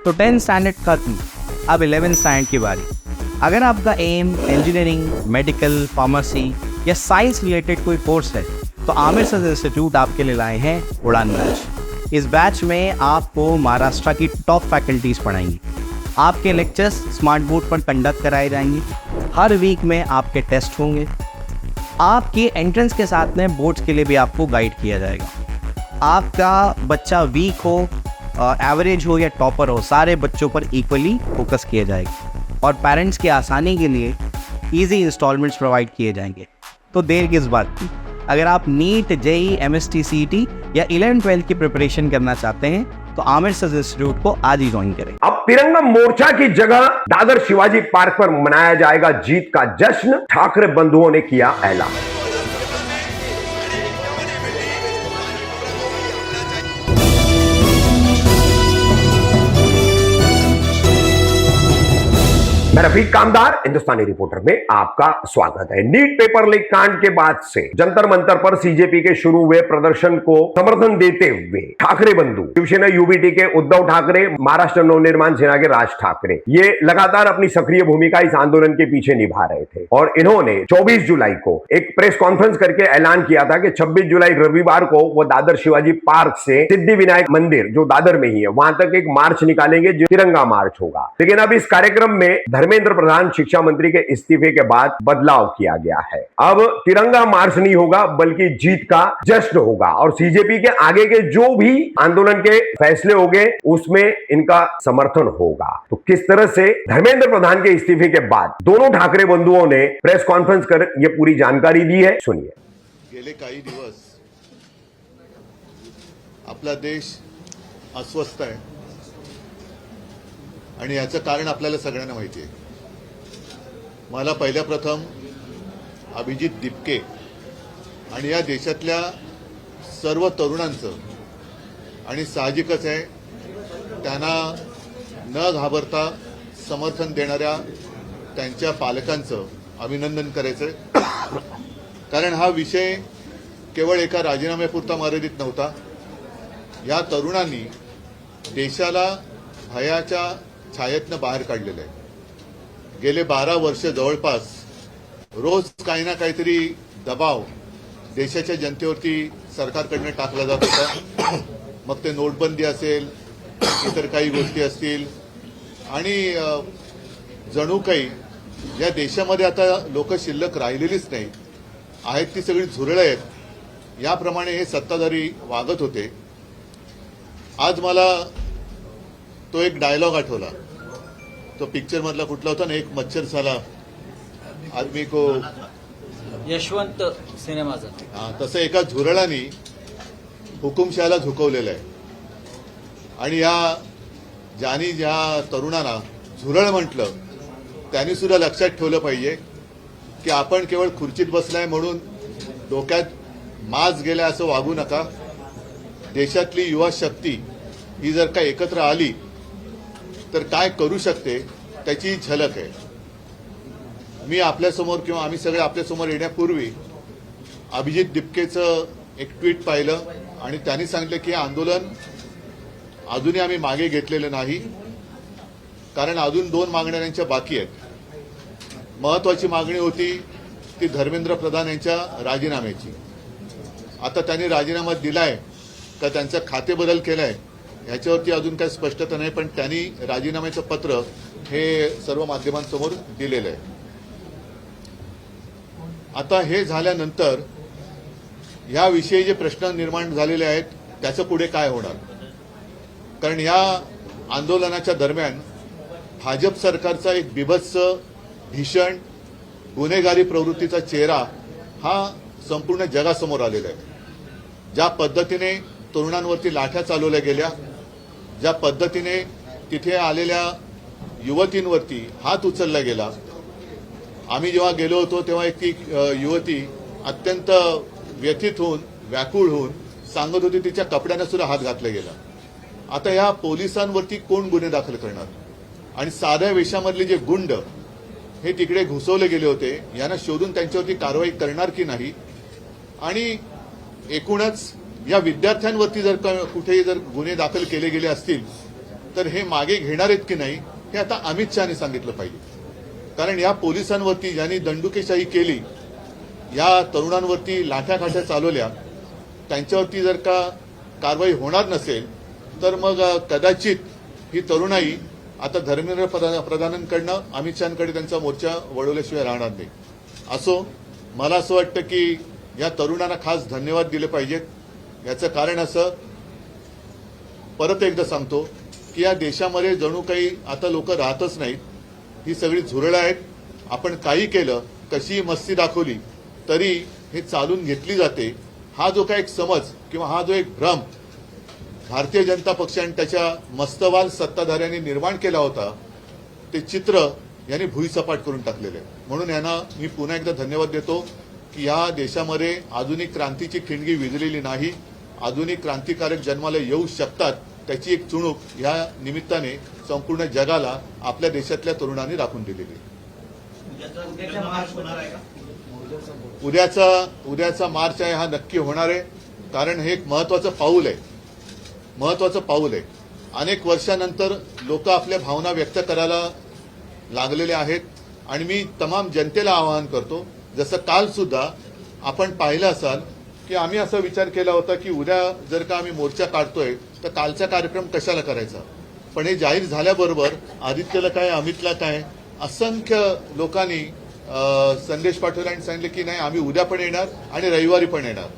तो 10th standard खत्म, अब 11th स्टैंडर्ड की बारी। अगर आपका एम इंजीनियरिंग, मेडिकल, फार्मेसी या साइंस रिलेटेड कोई कोर्स है तो आमिर सर इंस्टीट्यूट आपके लिए लाए हैं उड़ान बैच। इस बैच में आपको महाराष्ट्र की टॉप फैकल्टीज पढ़ाएंगी। आपके लेक्चर्स स्मार्ट बोर्ड पर कंडक्ट कराए जाएंगे। हर वीक में आपके टेस्ट होंगे। आपकी एंट्रेंस के साथ में बोर्ड्स के लिए भी आपको गाइड किया जाएगा। आपका बच्चा वीक हो, एवरेज हो या टॉपर हो, सारे बच्चों पर इक्वली फोकस किया जाएगा और पेरेंट्स की आसानी के लिए ईजी इंस्टॉलमेंट्स प्रोवाइड किए जाएंगे। तो देर किस बात की, अगर आप नीट, जेई, एमएसटी, सीईटी या 11-12 की प्रिपरेशन करना चाहते हैं तो आमिर सर इंस्टीट्यूट को आज ही ज्वाइन करें। अब तिरंगा मोर्चा की जगह दादर शिवाजी पार्क पर मनाया जाएगा जीत का जश्न, ठाकरे बंधुओं ने किया ऐलान। मैं रफीक कामदार, हिंदुस्तानी रिपोर्टर में आपका स्वागत है। नीट पेपर लीक कांड के बाद से जंतर मंतर पर सीजेपी के शुरू हुए प्रदर्शन को समर्थन देते हुए ठाकरे बंधु, शिवसेना यूबीटी के उद्धव ठाकरे, महाराष्ट्र नवनिर्माण सेना के राज ठाकरे, ये लगातार अपनी सक्रिय भूमिका इस आंदोलन के पीछे निभा रहे थे और इन्होंने 24 जुलाई को एक प्रेस कॉन्फ्रेंस करके ऐलान किया था कि 26 जुलाई रविवार को वो दादर शिवाजी पार्क से सिद्धि विनायक मंदिर, जो दादर में ही है, वहां तक एक मार्च निकालेंगे जो तिरंगा मार्च होगा। लेकिन अब इस कार्यक्रम में धर्मेंद्र प्रधान शिक्षा मंत्री के इस्तीफे के बाद बदलाव किया गया है। अब तिरंगा मार्च नहीं होगा बल्कि जीत का जश्न होगा और सीजेपी के आगे के जो भी आंदोलन के फैसले होंगे उसमें इनका समर्थन होगा। तो किस तरह से धर्मेंद्र प्रधान के इस्तीफे के बाद दोनों ठाकरे बंधुओं ने प्रेस कॉन्फ्रेंस कर यह पूरी जानकारी दी है, सुनिए। गेले काही दिवस आपला देश अस्वस्थ आहे आणि याचं कारण आपल्याला सगळ्यांना माहिती आहे। मला पहिल्या प्रथम अभिजित दिपके आणि या देशातल्या सर्व तरुणांचं आणि साहजिकच आहे त्यांना न घाबरता समर्थन देणाऱ्या त्यांच्या पालकांचं अभिनंदन करायचं, कारण हा विषय केवळ एका राजीनाम्यापुरता मर्यादित नव्हता। या तरुणांनी देशाला भयाच्या छायेतनं बाहेर काढलेलं आहे। गेले 12 वर्ष जवळपास रोज काही ना काहीतरी दबाव देशाच्या जनतेवरती सरकारकडनं टाकला जात होता। मग ते नोटबंदी असेल, इतर काही गोष्टी असतील आणि जणू काही या देशामध्ये आता लोक शिल्लक राहिलेलीच नाही आहेत, ती सगळी झुरळं आहेत, याप्रमाणे हे सत्ताधारी वागत होते। आज मला तो एक डायलॉग आठवला, तो पिक्चर मधला कुठला होता ना, एक मच्छर साला आदमी को, यशवंत सिनेमाचा। तसं एका झुरळाने हुकुमशहाला झुकवलेलं आहे आणि ज्या तरुणांना झुरळ म्हटलं त्यांनी सुद्धा लक्षात ठेवलं पाहिजे की आपण केवळ खुर्चीत बसलाय म्हणून डोक्यात माज गेलाय असं वागू नका। देशातली युवा शक्ती ही जर का एकत्र आली तर काय करू शकते त्याची झलक आहे। मी आपल्यासमोर किंवा आम्ही सगळे आपल्यासमोर येण्यापूर्वी अभिजित दिपकेचं एक ट्विट पाहिलं आणि त्यांनी सांगितलं की आंदोलन अजूनही आम्ही मागे घेतलेलं नाही, कारण अजून 2 मागण्या त्यांच्या बाकी आहेत। महत्वाची मागणी होती ती धर्मेंद्र प्रधान यांच्या राजीनाम्याची। आता त्यांनी राजीनामा दिलाय का त्यांचा खाते बदल केलाय याच्यावरती अजून काही स्पष्टता नाही, पण त्यांनी राजीनाम्याचं पत्र हे सर्व माध्यमांसमोर दिलेलं आहे। आता हे झाल्यानंतर याविषयी जे प्रश्न निर्माण झालेले आहेत त्याचं पुढे काय होणार, कारण या आंदोलनाच्या दरम्यान भाजप सरकारचा एक बिभत्स, भीषण, गुन्हेगारी प्रवृत्तीचा चेहरा हा संपूर्ण जगासमोर आलेला आहे। ज्या पद्धतीने तरुणांवरती लाठ्या चालवल्या गेल्या, ज्या पद्धतीने तिथे आलेल्या युवतींवरती हात उचलला गेला। आम्ही जेव्हा गेलो होतो तेव्हा एक ती युवती अत्यंत व्यथित होऊन, व्याकुळ होऊन सांगत होती तिच्या कपड्यांना सुद्धा हात घातला गेला। आता या पोलिसांवरती कोण गुन्हे दाखल करणार आणि साध्या वेशामधले जे गुंड हे तिकडे घुसवले गेले होते यांना शोधून त्यांच्यावरती कारवाई करणार की नाही, आणि एकूणच या विद्यार्थ्यांवरती जर कुठेही जर गुन्हे दाखल केले गेले असतील तर हे मागे घेणार आहेत की नाही हे आता अमित शहानी सांगितलं पाहिजे. कारण या पोलिसांवरती ज्यांनी दंडुकेशाही केली, या तरुणांवरती लाठ्याकाठ्या चालवल्या, त्यांच्यावरती जर का कारवाई होणार नसेल तर मग कदाचित ही तरुणाई आता धर्मेंद्र प्रधानांकडनं अमित शहाकडे त्यांचा मोर्चा वळवल्याशिवाय राहणार नाही. असो, मला असं वाटतं की या तरुणांना खास धन्यवाद दिले पाहिजेत. याचं कारण असं, परत एकदा सांगतो की या देशामध्ये जणू काही आता लोक राहतच नाहीत. ही सगळी झुरळं आहेत. आपण काही केलं, कशीही मस्ती दाखवली तरी हे चालून घेतली जाते. हा जो काही एक समज किंवा हा जो एक भ्रम भारतीय जनता पक्ष आणि त्याच्या मस्तवाल सत्ताधाऱ्यांनी निर्माण केला होता, ते चित्र यांनी भुईसपाट करून टाकलेले आहे. म्हणून यांना मी पुन्हा एकदा धन्यवाद देतो की या देशामध्ये आधुनिक क्रांतीची खिंडगी विझलेली नाही. आधुनिक क्रांतिकारक जन्माला येऊ शकतात, त्याची एक चुणूक या निमित्ताने संपूर्ण जगाला आपल्या देशातल्या तरुणांनी दाखवून दिलेली. उद्याचा मार्च आहे हा नक्की होणार आहे. कारण हे एक महत्वाचं पाऊल आहे. अनेक वर्षानंतर लोक आपल्या भावना व्यक्त करायला लागलेले आहेत आणि मी तमाम जनतेला आवाहन करतो, जसं काल सुद्धा आपण पाहिलं असाल की आम्ही असा विचार केला होता की उद्या जर का आम्ही मोर्चा काढतोय तर कालचा कार्यक्रम कशाला करायचा. पण हे जाहीर झाल्याबरोबर आदित्यला काय, अमितला काय, असंख्य लोकांनी संदेश पाठवला आणि सांगितले की नाही, आम्ही उद्या पण येणार आणि रविवारी पण येणार.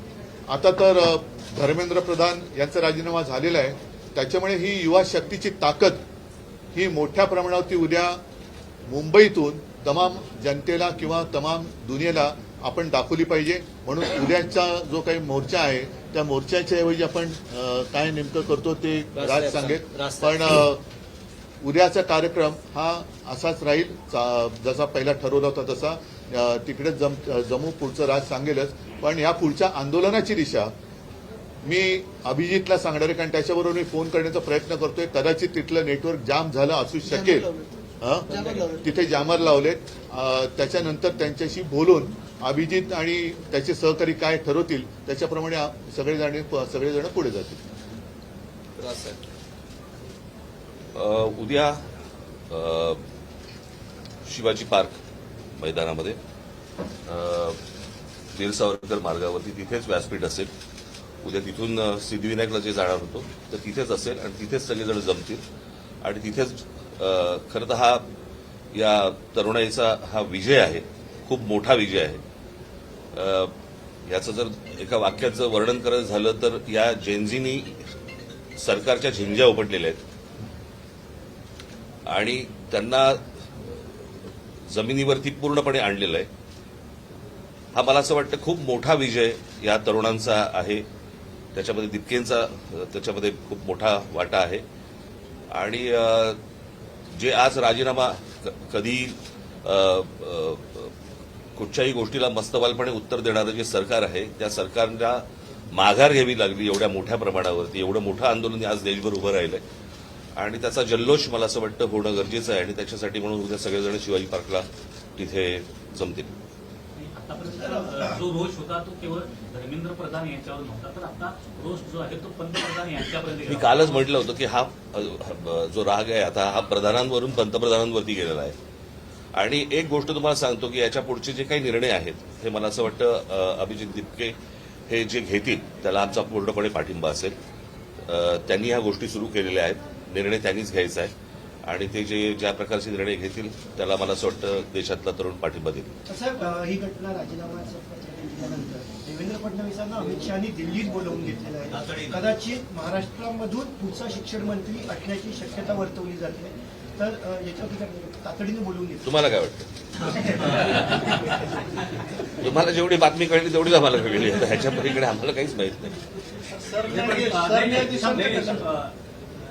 आता तर धर्मेंद्र प्रधान यांचा राजीनामा झालेला आहे. त्याच्यामुळे ही युवा शक्तीची ताकद ही मोठ्या प्रमाणावरती उद्या मुंबईतून तमाम जनतेला किंवा तमाम दुनियेला आपण दाखवली पाहिजे. म्हणून उद्याचा जो काही मोर्चा आहे त्या मोर्चाच्या ऐवजी आपण काय नेमकं करतो ते राज सांगेल. पण उद्याचा कार्यक्रम हा असाच राहील, जसा पहिला ठरवला होता तसा. तिकडे जमू, पुढचं राज सांगेलच. पण या पुढच्या आंदोलनाची दिशा मी अभिजितला सांगणार आहे, कारण त्याच्याबरोबर मी फोन करण्याचा प्रयत्न करतोय. कदाचित तिथलं नेटवर्क जाम झालं असू शकेल. तिथे जामर लावलेत. त्याच्यानंतर त्यांच्याशी बोलून अभिजित आणि त्याचे सहकारी काय ठरवतील त्याच्याप्रमाणे सगळेजण पुढे जातील. उद्या शिवाजी पार्क मैदानामध्ये वीर सावरकर मार्गावरती तिथेच व्यासपीठ असेल. उद्या तिथून सिद्धिविनायकला जे जाणार होतो तर तिथेच असेल आणि तिथेच सगळेजण जमतील. आणि तिथेच खरं तर हा या तरुणाईचा हा विजय आहे, खूप मोठा विजय आहे. याचं जर एका वाक्याचं वर्णन करायचं झालं तर या जेनझीनी सरकारच्या झिंज्या उपटलेल्या आहेत आणि त्यांना जमिनीवरती पूर्णपणे आणलेलं आहे. हा मला असं वाटतं खूप मोठा विजय या तरुणांचा आहे. त्याच्यामध्ये दिपकेंचा त्याच्यामध्ये खूप मोठा वाटा आहे. आणि जे आज राजीनामा कधी कुठच्याही गोष्टीला मस्तवालपणे उत्तर देणारं जे सरकार आहे त्या सरकारला माघार घ्यावी लागली एवढ्या मोठ्या प्रमाणावरती. एवढं मोठं आंदोलन आज देशभर उभं राहिलंय आणि त्याचा जल्लोष मला असं वाटतं होणं गरजेचं आहे. आणि त्याच्यासाठी म्हणून उद्या सगळेजण शिवाजी पार्कला तिथे जमतील. आतापर्यंत जो रोष होता तो केवळ धर्मेंद्र प्रधान यांच्यावर नव्हता, तर आता रोष जो आहे तो पंतप्रधान यांच्यापर्यंत. मी कालच म्हटलं होतं की हा जो राग आहे आता हा प्रधानांवरून पंतप्रधानांवरती गेलेला आहे. आणि एक गोष्ट तुम्हाला सांगतो की याच्या पुढचे जे काही निर्णय आहेत हे मला असं वाटतं अभिजित दिपके हे जे घेतील त्याला आमचा पूर्णपणे पाठिंबा असेल. त्यांनी ह्या गोष्टी सुरू केलेल्या आहेत, निर्णय त्यांनीच घ्यायचा आहे आणि ते जे ज्या प्रकारचे निर्णय घेतील त्याला मला असं वाटतं देशातला तरुण पाठिंबा देईल. साहेब, ही घटना राजीनाम्याचं पत्र दिल्यानंतर देवेंद्र फडणवीसांना अमित शहानी दिल्लीत बोलवून घेतलेलं आहे. कदाचित महाराष्ट्रामधून पुढचा शिक्षण मंत्री असण्याची शक्यता वर्तवली जाते. तर याच्यावर तातडीने बोलवून घेतलं. तुम्हाला काय वाटतं? तुम्हाला जेवढी बातमी कळली तेवढीच आम्हाला कळली. ह्याच्या पलीकडे आम्हाला काहीच माहित नाही.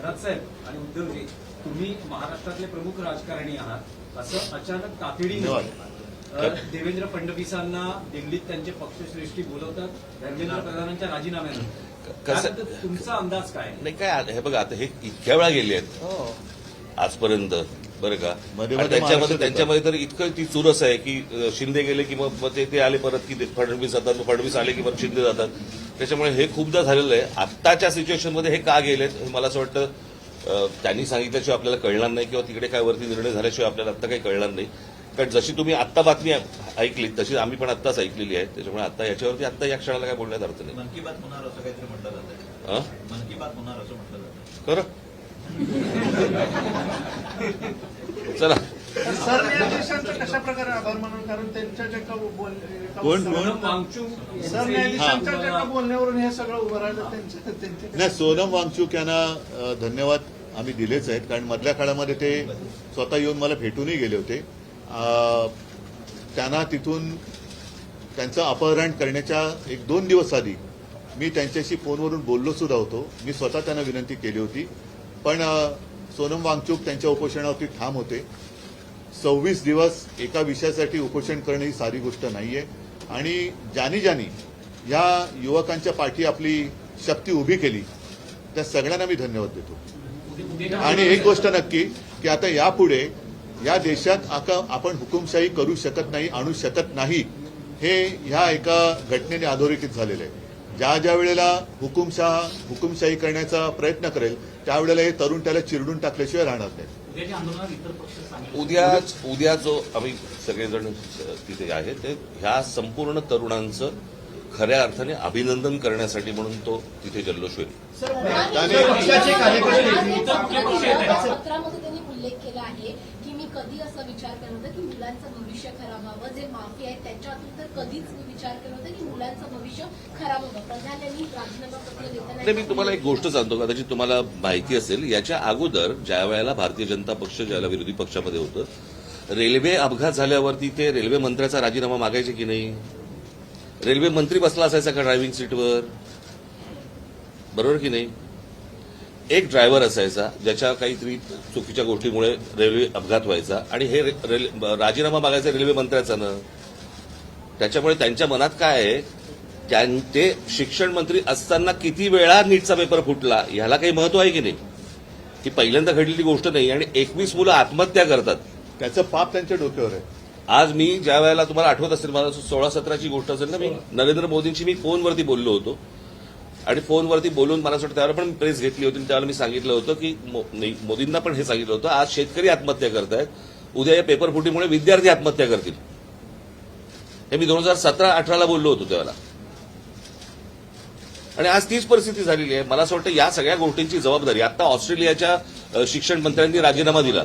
राजसाहेब आणि उद्धवजी, तुम्ही महाराष्ट्रातले प्रमुख राजकारणी आहात. असं अचानक तातडीने देवेंद्र फडणवीसांना दिल्लीत त्यांचे पक्षश्रेष्ठी बोलवतात धर्मेंद्र प्रधानांच्या राजीनाम्यानंतर. तुमचा अंदाज काय? नाही काय, हे बघा आता हे इतक्या वेळा गेले आहेत आजपर्यंत, बरं का. त्यांच्यामध्ये तर इतकं ती चुरस आहे की शिंदे गेले की मग ते आले परत की फडणवीस जातात, फडणवीस आले की मग शिंदे जातात. त्याच्यामुळे हे खूपदा झालेलं आहे. आत्ताच्या सिच्युएशनमध्ये हे का गेलेत हे मला असं वाटतं त्यांनी सांगितल्याशिवाय आपल्याला कळणार नाही किंवा तिकडे काय वरती निर्णय झाल्याशिवाय आपल्याला आत्ता काही कळणार नाही. कारण जशी तुम्ही आत्ता बातमी ऐकली तशी आम्ही पण आत्ताच ऐकलेली आहे. त्याच्यामुळे आता याच्यावरती आत्ता या क्षणाला काय बोलण्यात अर्थ नाही. मन की बात होणार असं काहीतरी म्हटलं जातं. मन की बात होणार असं म्हटलं जातं. खरं चला सरन्यायाधीशांचा कशा प्रकारे आभार मानून, कारण त्यांच्या जे का सोनम वांगचुक सरन्यायाधीशांच्या जे का बोलण्यावरून हे सगळं उभं राहिलं त्यांचे नाही, सोनम वांगचूक यांना धन्यवाद आम्ही दिलेच आहेत. कारण मधल्या काळामध्ये ते स्वतः येऊन मला भेटूनही गेले होते. त्यांना तिथून त्यांचं अपहरण करण्याच्या 1-2 दिवस आधी मी त्यांच्याशी फोनवरून बोललो सुद्धा होतो. मी स्वतः त्यांना विनंती केली होती, पण सोनम वांगचूक त्यांच्या उपोषणावरती ठाम होते. 26 दिवस एका विषयासाठी उपोषण करणं ही सारी गोष्ट नाहीये. आणि ज्यांनी या युवकांच्या पाठी आपली शक्ती उभी केली त्या सगळ्यांना मी धन्यवाद देतो. आणि एक गोष्ट नक्की की आता यापुढे या देशात आपण हुकुमशाही करू शकत नाही, आणू शकत नाही, हे ह्या एका घटनेने अधोरेखित झालेलं आहे. ज्या वेळेला हुकुमशाही करण्याचा प्रयत्न करेल त्यावेळेला हे तरुण त्याला चिरडून टाकल्याशिवाय राहणार नाही. उद्या जो आम्ही सगळेजण तिथे आहे ते ह्या संपूर्ण तरुणांचं खऱ्या अर्थाने अभिनंदन करण्यासाठी म्हणून तो तिथे जल्लोष होईल. पक्षाचे कार्यकर्ते पत्रामध्ये त्यांनी उल्लेख केला आहे की मी कधी असा विचार करत होता की मुलांचं भविष्य खराब व्हावं, जे माफी आहेत त्याच्यातून तर कधीच मी विचार करत होता की मुलांचं भविष्य खराब व्हावं. प्रधान यांनी राजीनामा पत्र देताना मी तुम्हाला एक गोष्ट सांगतो, कदाचित तुम्हाला माहिती असेल, याच्या अगोदर ज्या वेळेला भारतीय जनता पक्ष ज्याला विरोधी पक्षामध्ये होतं, रेल्वे अपघात झाल्यावरती ते रेल्वे मंत्र्याचा राजीनामा मागायचे की नाही? रेल्वे मंत्री बसला असायचा का ड्रायव्हिंग सीटवर? बरोबर की नाही? एक ड्रायव्हर असायचा ज्याच्या काहीतरी चुकीच्या गोष्टीमुळे रेल्वे अपघात व्हायचा आणि हे राजीनामा मागायचा रेल्वे मंत्र्याचा ना. त्याच्यामुळे त्यांच्या मनात काय आहे, ते शिक्षण मंत्री असताना किती वेळा नीटचा पेपर फुटला ह्याला काही महत्व आहे की नाही? ही पहिल्यांदा घडलेली गोष्ट नाही. आणि 21 मुलं आत्महत्या करतात, त्याचं पाप त्यांच्या डोक्यावर आहे. आज मी ज्या वेळेला तुम्हाला आठवत असेल, मला 16-17ची गोष्ट असेल ना, मी नरेंद्र मोदींशी मी फोनवरती बोललो होतो आणि फोनवरती बोलून मला असं वाटतं त्यावेळेला पण प्रेस घेतली होती. त्यावेळेला मी सांगितलं होतं की मोदींना पण हे सांगितलं होतं, आज शेतकरी आत्महत्या करतायत, उद्या या पेपर फुटीमुळे विद्यार्थी आत्महत्या करतील. हे मी 2017-18ला बोललो होतो त्यावेळेला. आणि आज तीच परिस्थिती झालेली आहे. मला असं वाटतं या सगळ्या गोष्टींची जबाबदारी आता ऑस्ट्रेलियाच्या शिक्षण मंत्र्यांनी राजीनामा दिला,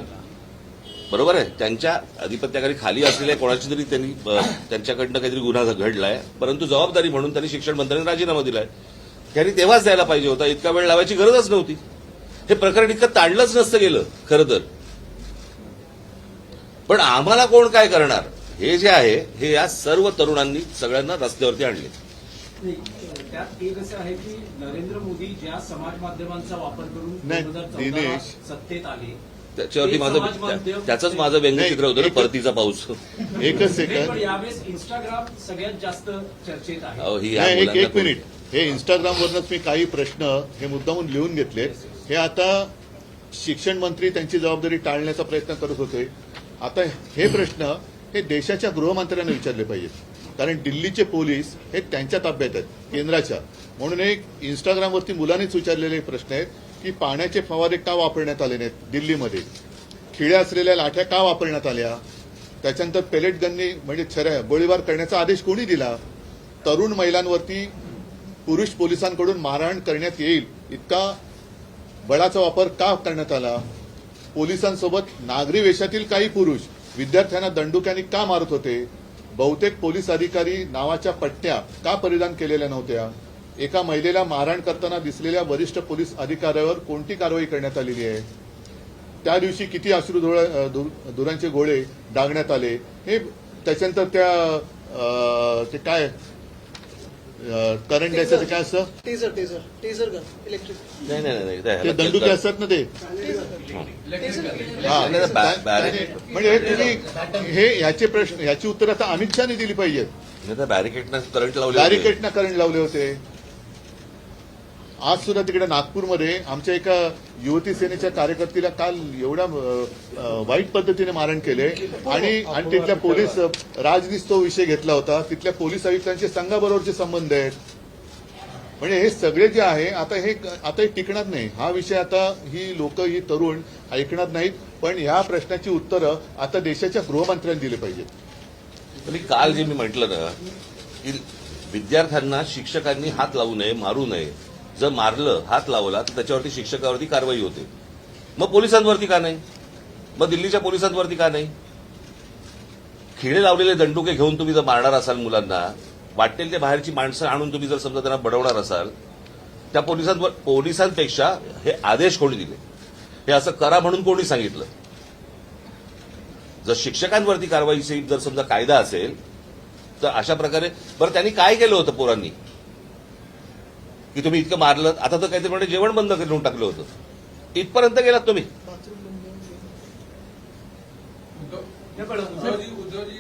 बरोबर आहे, त्यांच्या अधिपत्याखाली खाली असलेल्या कोणाची तरी त्यांनी त्यांच्याकडनं काहीतरी गुन्हा घडलाय, परंतु जबाबदारी म्हणून त्यांनी शिक्षण मंत्र्यांनी राजीनामा दिलाय. त्यांनी तेव्हाच द्यायला पाहिजे होता, इतका वेळ लावायची गरजच नव्हती. हे प्रकरण इतकं ताडलंच नसतं गेलं खरं तर. पण आम्हाला कोण काय करणार हे जे आहे हे या सर्व तरुणांनी सगळ्यांना रस्त्यावरती आणले. त्यात एक असं आहे की नरेंद्र मोदी ज्या समाज माध्यमांचा वापर करून नाही, 2014 दिनेश. सत्तेत आले, त्याच्यावरती त्याचंच माझं व्यंगचित्र होतं ना, परतीचा पाऊस. एकच सेकंड, पण यावेळेस इंस्टाग्राम सगळ्यात जास्त चर्चेत आहे. अहो, ही नाही, या एक मिनिट. हे इंस्टाग्रामवरनच मी काही प्रश्न हे मुद्दामून लिहून घेतले. हे आता शिक्षण मंत्री त्यांची जबाबदारी टाळण्याचा प्रयत्न करत होते. आता हे प्रश्न हे देशाच्या गृहमंत्र्यांना विचारले पाहिजेत, कारण दिल्लीचे पोलीस हे त्यांच्या ताब्यात आहेत, केंद्राच्या. म्हणून एक इंस्टाग्रामवरती मुलांनीच विचारलेले प्रश्न आहेत की पाण्याचे फवारे का वापरण्यात आले नाहीत दिल्लीमध्ये, खिळ्या असलेल्या लाठ्या का वापरण्यात आल्या, त्याच्यानंतर पेलेट गननी म्हणजे गोळीबार करण्याचा आदेश कोणी दिला, तरुण महिलांवरती पुरुष पोलिसांकडून मारहाण करण्यात येईल इतका बळाचा वापर का करण्यात आला, पोलिसांसोबत नागरी वेशातील काही पुरुष विद्यार्थ्यांना दंडुक्याने का मारत होते, बहुतेक पोलीस अधिकारी नावाच्या पट्ट्या का परिधान केलेल्या नव्हत्या, एका महिलेला मारहाण करताना दिसलेल्या वरिष्ठ पोलीस अधिकाऱ्यावर कोणती कारवाई करण्यात आलेली आहे, त्या दिवशी किती धुरांचे गोळे डागण्यात आले, हे त्याच्यानंतर ते काय करंट द्यायचं काय असतं, टेझर गन इलेक्ट्रिक ते दंडुके असतात ना ते. म्हणजे तुम्ही हे याचे प्रश्न याची उत्तर आता अमित शहानी दिली पाहिजेत. बॅरिकेडनं करंट लावले होते. आज सुद्धा तिकडे नागपूरमध्ये आमच्या एका युवती सेनेच्या कार्यकर्तीला काल एवढ्या वाईट पद्धतीने मारण केले आणि तिथल्या पोलीस राजनीस तो विषय घेतला होता. तिथल्या पोलीस आयुक्तांचे संघाबरोबरचे संबंध आहेत. म्हणजे हे सगळे जे आहे आता हे टिकणार नाही. हा विषय आता ही लोक ही तरुण ऐकणार नाहीत. पण ह्या प्रश्नाची उत्तरं आता देशाच्या गृहमंत्र्यांनी दिली पाहिजेत. तुम्ही काल जे मी म्हटलं ना की विद्यार्थ्यांना शिक्षकांनी हात लावू नये, मारू नये. जर मारलं, हात लावला तर त्याच्यावरती शिक्षकावरती कारवाई होते. मग पोलिसांवरती का नाही? मग दिल्लीच्या पोलिसांवरती का नाही? खिळे लावलेले दंडुके घेऊन तुम्ही जर मारणार असाल मुलांना, वाटेल ते बाहेरची माणसं आणून तुम्ही जर समजा त्यांना बडवणार असाल, त्या पोलिसांपेक्षा हे आदेश कोणी दिले, हे असं करा म्हणून कोणी सांगितलं? जर शिक्षकांवरती कारवाईची जर समजा कायदा असेल तर अशा प्रकारे बरं त्यांनी काय केलं होतं पोरांनी की तुम्ही इतकं मारलं? आता तर काहीतरी म्हणजे जेवण बंद करून टाकलं होतं. इथपर्यंत गेलात तुम्ही. उद्धवजी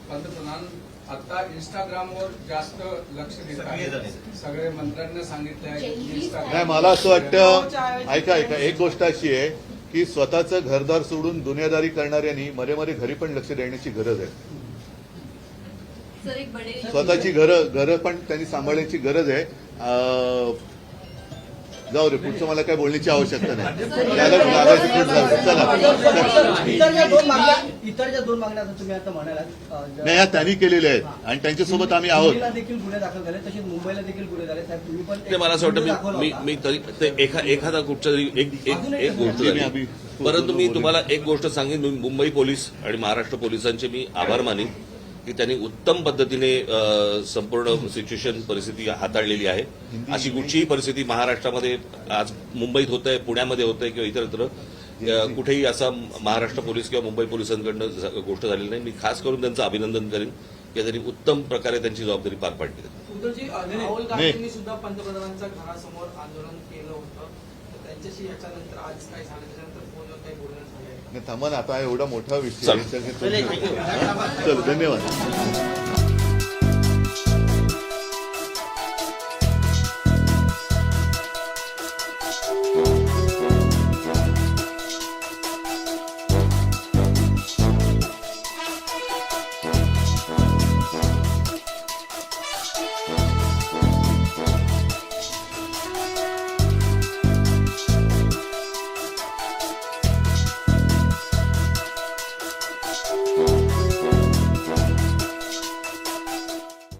पंतप्रधान आता इंस्टाग्रामवर जास्त लक्ष देत आहेत. सगळे मंत्र्यांना सांगितलं. नाही, मला असं वाटतं, ऐका एक गोष्ट अशी आहे की स्वतःचं घरदार सोडून दुनियादारी करणाऱ्यांनी मरे घरी पण लक्ष देण्याची गरज आहे. स्वतःची घरं पण त्यांनी सांभाळण्याची गरज आहे. जाऊ रे, पुढचं मला काय बोलण्याची आवश्यकता नाही. इतर ज्या दोन मागण्या तुम्ही आता म्हणालात नाही, ह्या त्यांनी केलेल्या आहेत आणि त्यांच्यासोबत आम्ही आहोत. देखील गुन्हे दाखल झाले, तसेच मुंबईला देखील गुन्हे झाले. साहेब तुम्ही पण ते मला असं वाटतं मी तरी ते एखादा कुठच्या तरी एक गोष्ट झाली. परंतु मी तुम्हाला एक गोष्ट सांगेन, मुंबई पोलीस आणि महाराष्ट्र पोलिसांचे मी आभार मानेन की त्यांनी उत्तम पद्धतीने संपूर्ण सिच्युएशन परिस्थिती हाताळलेली आहे. अशी कुठचीही परिस्थिती महाराष्ट्रामध्ये आज मुंबईत होत आहे, पुण्यामध्ये होत आहे किंवा इतरत्र कुठेही असा महाराष्ट्र पोलीस किंवा मुंबई पोलिसांकडनं गोष्ट झालेली नाही. मी खास करून त्यांचं अभिनंदन करेन की त्यांनी उत्तम प्रकारे त्यांची जबाबदारी पार पाडली. उद्धवजी, राहुल गांधींनी सुद्धा पंतप्रधानांच्या घरासमोर आंदोलन केलं होतं. त्यांच्याशी याच्यानंतर आज काय झालं, त्याच्यानंतर फोनवर काही बोलणं झालं? थांबा ना, आता एवढा मोठा विषय. चल, धन्यवाद.